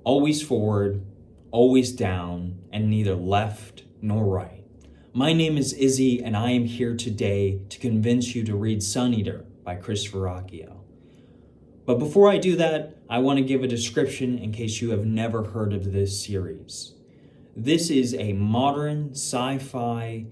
always forward, always down, and neither left nor right. My name is Izzy, and I am here today to convince you to read Sun Eater by Christopher Ruocchio. But before I do that, I want to give a description in case you have never heard of this series. This is a modern sci-fi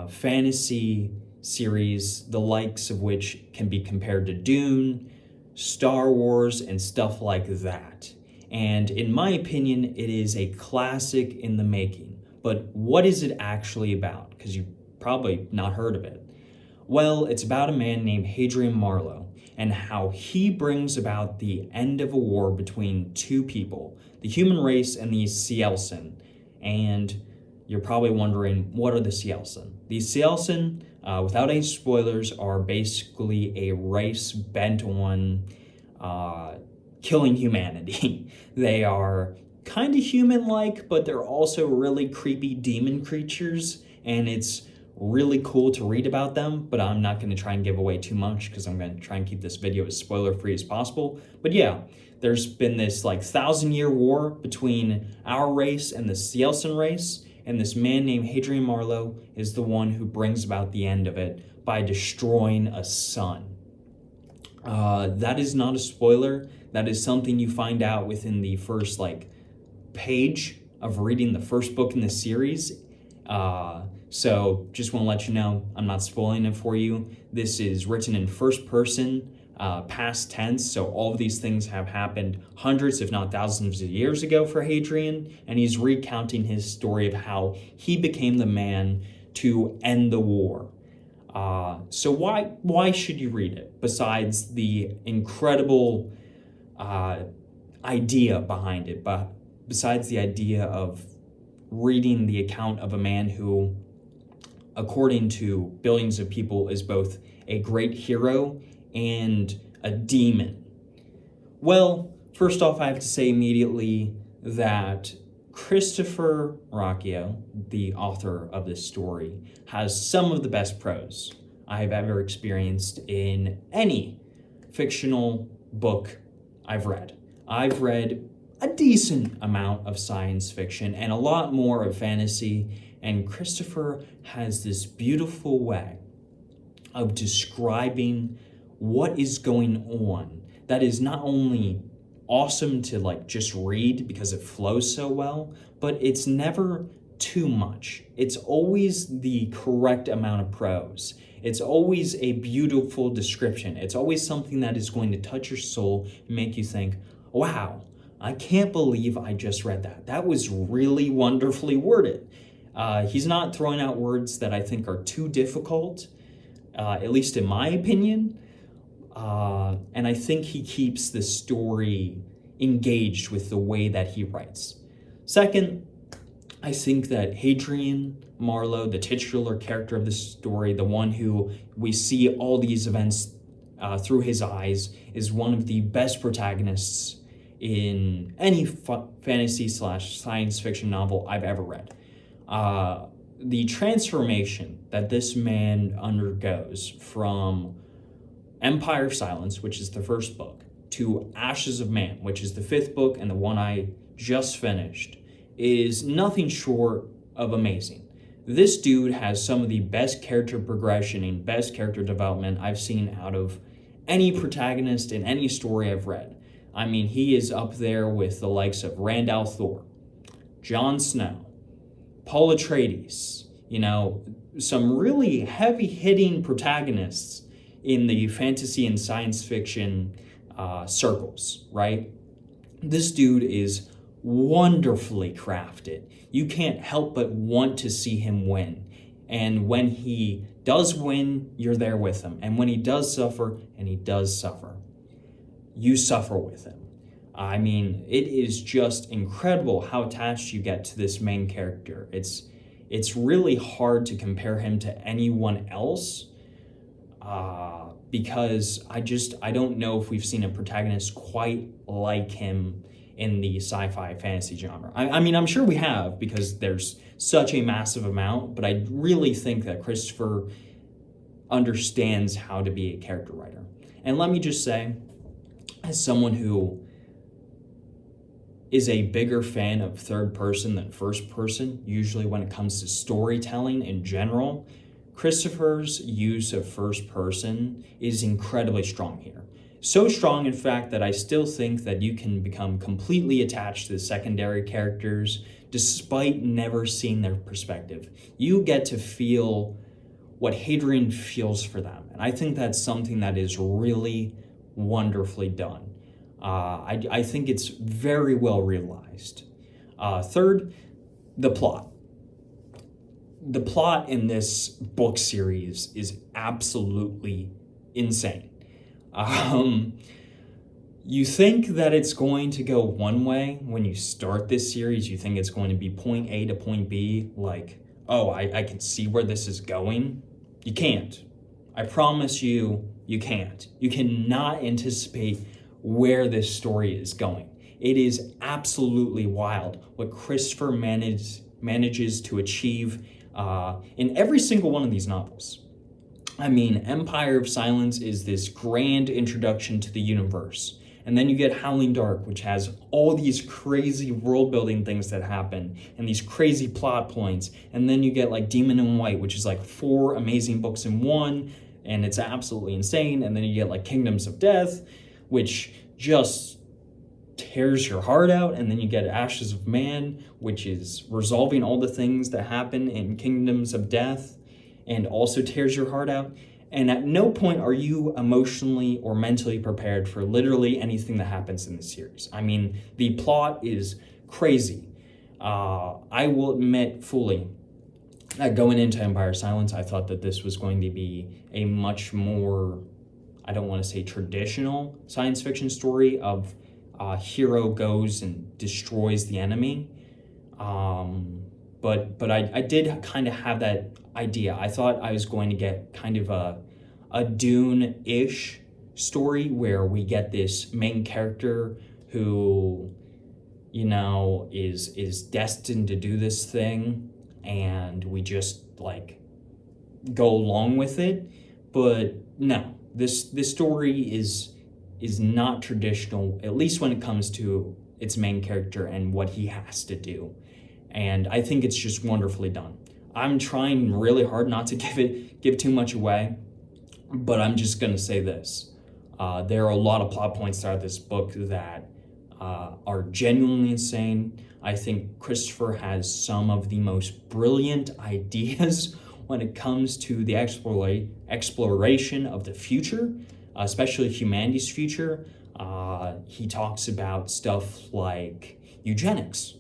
fantasy series, the likes of which can be compared to Dune, Star Wars, and stuff like that. And in my opinion, it is a classic in the making. But what is it actually about? Because you've probably not heard of it. Well, it's about a man named Hadrian Marlowe and how he brings about the end of a war between two people, the human race and the Cielsen. And you're probably wondering, what are the Cielsen? The Cielsen, without any spoilers, are basically a race bent on killing humanity. They are kind of human-like, but they're also really creepy demon creatures, and it's really cool to read about them, but I'm not going to try and give away too much because I'm going to try and keep this video as spoiler-free as possible. But yeah, there's been this like 1,000-year war between our race and the Cielsen race, and this man named Hadrian Marlowe is the one who brings about the end of it by destroying a sun. That is not a spoiler. That is something you find out within the first page of reading the first book in the series. So just want to let you know, I'm not spoiling it for you. This is written in first person, past tense, so all of these things have happened hundreds, if not thousands of years ago for Hadrian, and he's recounting his story of how he became the man to end the war. So why should you read it, besides the incredible idea behind it, but besides the idea of reading the account of a man who, according to billions of people, is both a great hero and a demon? Well, first off, I have to say immediately that Christopher Ruocchio, the author of this story, has some of the best prose I have ever experienced in any fictional book I've read. I've read a decent amount of science fiction and a lot more of fantasy, and Christopher has this beautiful way of describing what is going on that is not only awesome to just read because it flows so well, but it's never too much. It's always the correct amount of prose. It's always a beautiful description. It's always something that is going to touch your soul and make you think, wow, I can't believe I just read that. That was really wonderfully worded. He's not throwing out words that I think are too difficult, at least in my opinion. And I think he keeps the story engaged with the way that he writes. Second, I think that Hadrian Marlowe, the titular character of this story, the one who we see all these events through his eyes, is one of the best protagonists in any fantasy/science fiction novel I've ever read. The transformation that this man undergoes from Empire of Silence, which is the first book, to Ashes of Man, which is the fifth book and the one I just finished, is nothing short of amazing. This dude has some of the best character progression and best character development I've seen out of any protagonist in any story I've read. I mean, he is up there with the likes of Rand al'Thor, Jon Snow, Paul Atreides, some really heavy-hitting protagonists in the fantasy and science fiction circles, right? This dude is wonderfully crafted. You can't help but want to see him win. And when he does win, you're there with him. And when he does suffer, and he does suffer, you suffer with him. I mean, it is just incredible how attached you get to this main character. It's really hard to compare him to anyone else because I don't know if we've seen a protagonist quite like him in the sci-fi fantasy genre. I mean, I'm sure we have because there's such a massive amount, but I really think that Christopher understands how to be a character writer. And let me just say, as someone who is a bigger fan of third person than first person, usually when it comes to storytelling in general. Christopher's use of first person is incredibly strong here. So strong, in fact, that I still think that you can become completely attached to the secondary characters despite never seeing their perspective. You get to feel what Hadrian feels for them. And I think that's something that is really wonderfully done. I think it's very well realized. Third, the plot. The plot in this book series is absolutely insane. You think that it's going to go one way when you start this series. You think it's going to be point A to point B, like, oh, I can see where this is going. You can't. I promise you, you can't. You cannot anticipate where this story is going. It is absolutely wild what Christopher manages to achieve in every single one of these novels. I mean, Empire of Silence is this grand introduction to the universe. And then you get Howling Dark, which has all these crazy world-building things that happen and these crazy plot points. And then you get like Demon in White, which is like 4 amazing books in one, and it's absolutely insane. And then you get like Kingdoms of Death, which just tears your heart out. And then you get Ashes of Man, which is resolving all the things that happen in Kingdoms of Death and also tears your heart out. And at no point are you emotionally or mentally prepared for literally anything that happens in the series. I mean, the plot is crazy. I will admit fully that going into Empire of Silence, I thought that this was going to be a much more, I don't want to say traditional science fiction story of a hero goes and destroys the enemy. But I did kind of have that idea. I thought I was going to get kind of a Dune-ish story where we get this main character who, you know, is destined to do this thing, and we just like go along with it. But no, this story is not traditional, at least when it comes to its main character and what he has to do. And I think it's just wonderfully done. I'm trying really hard not to give too much away, but I'm just gonna say this. There are a lot of plot points throughout this book that are genuinely insane. I think Christopher has some of the most brilliant ideas when it comes to the exploration of the future, especially humanity's future. He talks about stuff like eugenics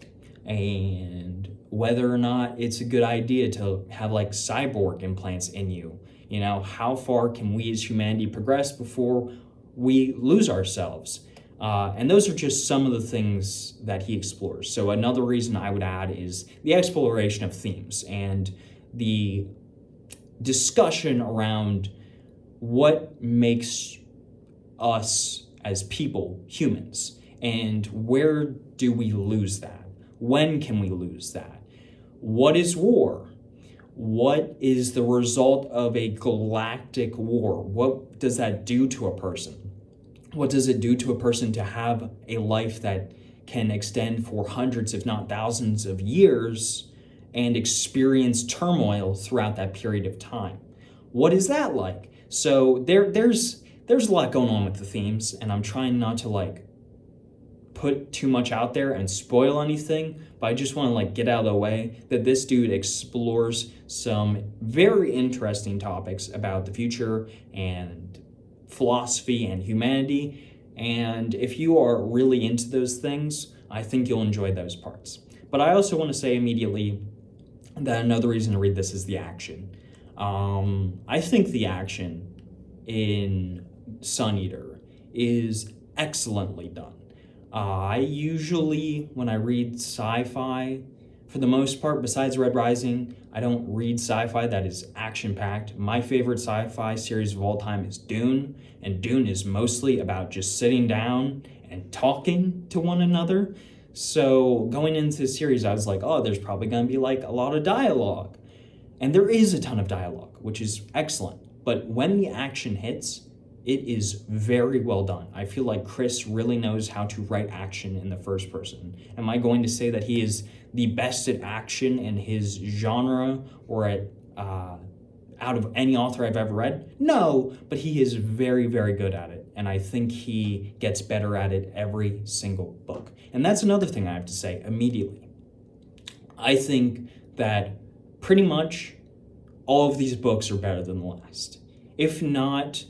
and whether or not it's a good idea to have like cyborg implants in you. You know, how far can we as humanity progress before we lose ourselves? And those are just some of the things that he explores. So another reason I would add is the exploration of themes and the discussion around what makes us as people humans, and where do we lose that? When can we lose that? What is war? What is the result of a galactic war? What does that do to a person? What does it do to a person to have a life that can extend for hundreds, if not thousands of years and experience turmoil throughout that period of time? What is that like? So there's a lot going on with the themes, and I'm trying not to like put too much out there and spoil anything, but I just want to like get out of the way that this dude explores some very interesting topics about the future and philosophy and humanity. And if you are really into those things, I think you'll enjoy those parts. But I also want to say immediately that another reason to read this is the action. I think the action in Sun Eater is excellently done. I usually, when I read sci-fi, for the most part, besides Red Rising, I don't read sci-fi that is action-packed. My favorite sci-fi series of all time is Dune, and Dune is mostly about just sitting down and talking to one another. So going into the series, I was like, oh, there's probably going to be like a lot of dialogue. And there is a ton of dialogue, which is excellent. But when the action hits, it is very well done. I feel like Chris really knows how to write action in the first person. Am I going to say that he is the best at action in his genre or at out of any author I've ever read? No, but he is very, very good at it. And I think he gets better at it every single book. And that's another thing I have to say immediately. I think that pretty much all of these books are better than the last. If not,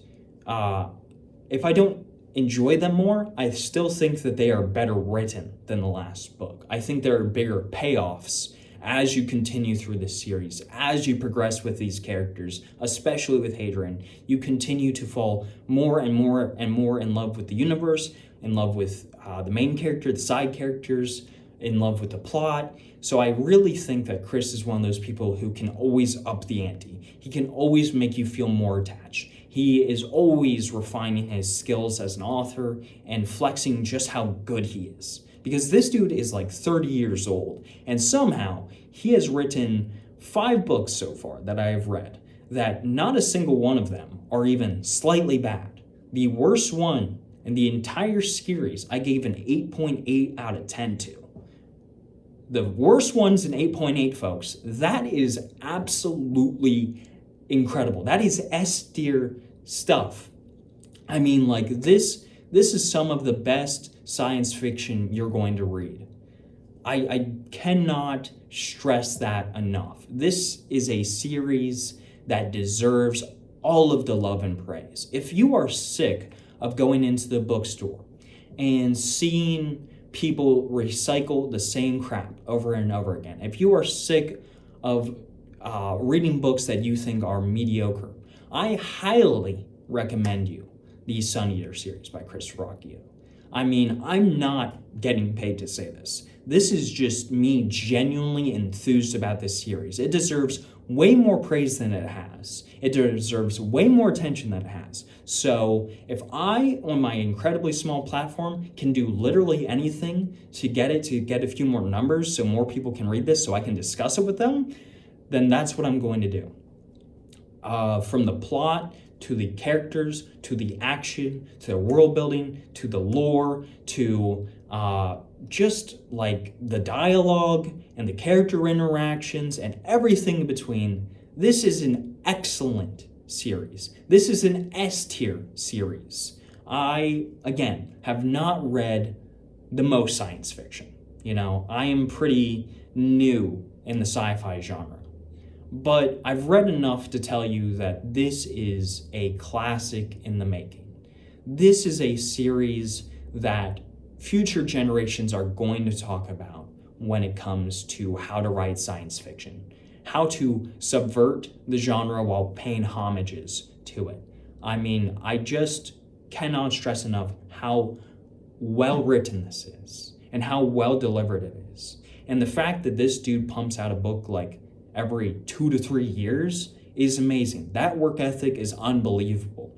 if I don't enjoy them more, I still think that they are better written than the last book. I think there are bigger payoffs as you continue through this series, as you progress with these characters, especially with Hadrian. You continue to fall more and more and more in love with the universe, in love with the main character, the side characters, in love with the plot. So I really think that Chris is one of those people who can always up the ante. He can always make you feel more attached. He is always refining his skills as an author and flexing just how good he is. Because this dude is like 30 years old, and somehow he has written 5 books so far that I have read, that not a single one of them are even slightly bad. The worst one in the entire series, I gave an 8.8 out of 10 to. The worst one's an 8.8, folks. That is absolutely incredible. That is S-tier stuff. I mean, like, this is some of the best science fiction you're going to read. I cannot stress that enough. This is a series that deserves all of the love and praise. If you are sick of going into the bookstore and seeing people recycle the same crap over and over again, if you are sick of reading books that you think are mediocre, I highly recommend you the Sun Eater series by Christopher Ruocchio. I mean, I'm not getting paid to say this. This is just me genuinely enthused about this series. It deserves way more praise than it has. It deserves way more attention than it has. So if I, on my incredibly small platform, can do literally anything to get a few more numbers so more people can read this so I can discuss it with them, then that's what I'm going to do. From the plot, to the characters, to the action, to the world building, to the lore, to just like the dialogue and the character interactions and everything in between. This is an excellent series. This is an S-tier series. I, again, have not read the most science fiction. You know, I am pretty new in the sci-fi genre. But I've read enough to tell you that this is a classic in the making. This is a series that future generations are going to talk about when it comes to how to write science fiction, how to subvert the genre while paying homages to it. I mean, I just cannot stress enough how well written this is and how well delivered it is. And the fact that this dude pumps out a book like every 2 to 3 years is amazing. That work ethic is unbelievable.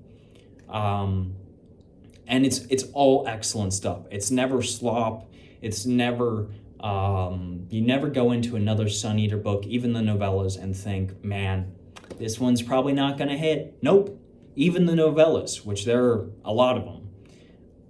And it's all excellent stuff. It's never slop. It's never, you never go into another Sun Eater book, even the novellas, and think, man, this one's probably not gonna hit. Nope. Even the novellas, which there are a lot of them,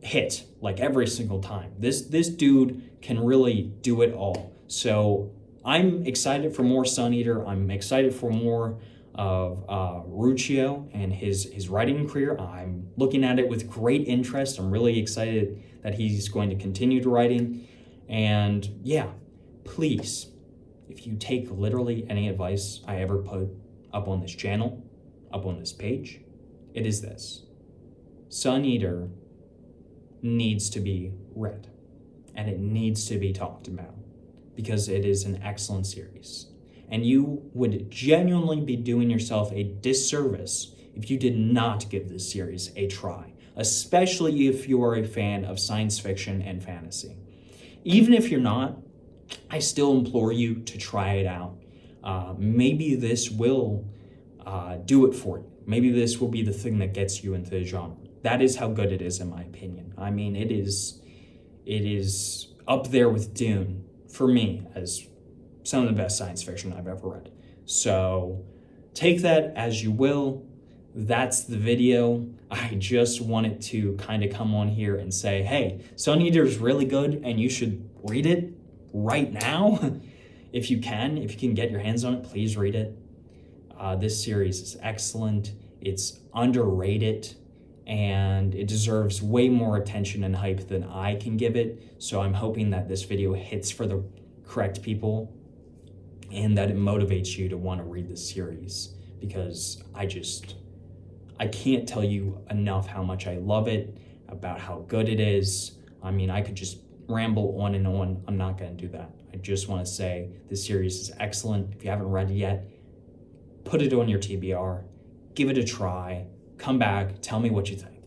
hit like every single time. This dude can really do it all. So I'm excited for more Sun Eater. I'm excited for more of Ruocchio and his writing career. I'm looking at it with great interest. I'm really excited that he's going to continue to writing. And yeah, please, if you take literally any advice I ever put up on this channel, up on this page, it is this. Sun Eater needs to be read, and it needs to be talked about, because it is an excellent series. And you would genuinely be doing yourself a disservice if you did not give this series a try, especially if you are a fan of science fiction and fantasy. Even if you're not, I still implore you to try it out. Maybe this will do it for you. Maybe this will be the thing that gets you into the genre. That is how good it is, in my opinion. I mean, it is up there with Dune for me as some of the best science fiction I've ever read. So take that as you will. that's the video. I just wanted to kind of come on here and say, hey, Sun Eater is really good and you should read it right now. If you can get your hands on it, please read it. This series is excellent. It's underrated and it deserves way more attention and hype than I can give it. So I'm hoping that this video hits for the correct people and that it motivates you to want to read this series, because I can't tell you enough how much I love it, about how good it is. I mean, I could just ramble on and on. I'm not going to do that. I just want to say this series is excellent. If you haven't read it yet, put it on your TBR, give it a try, come back, tell me what you think.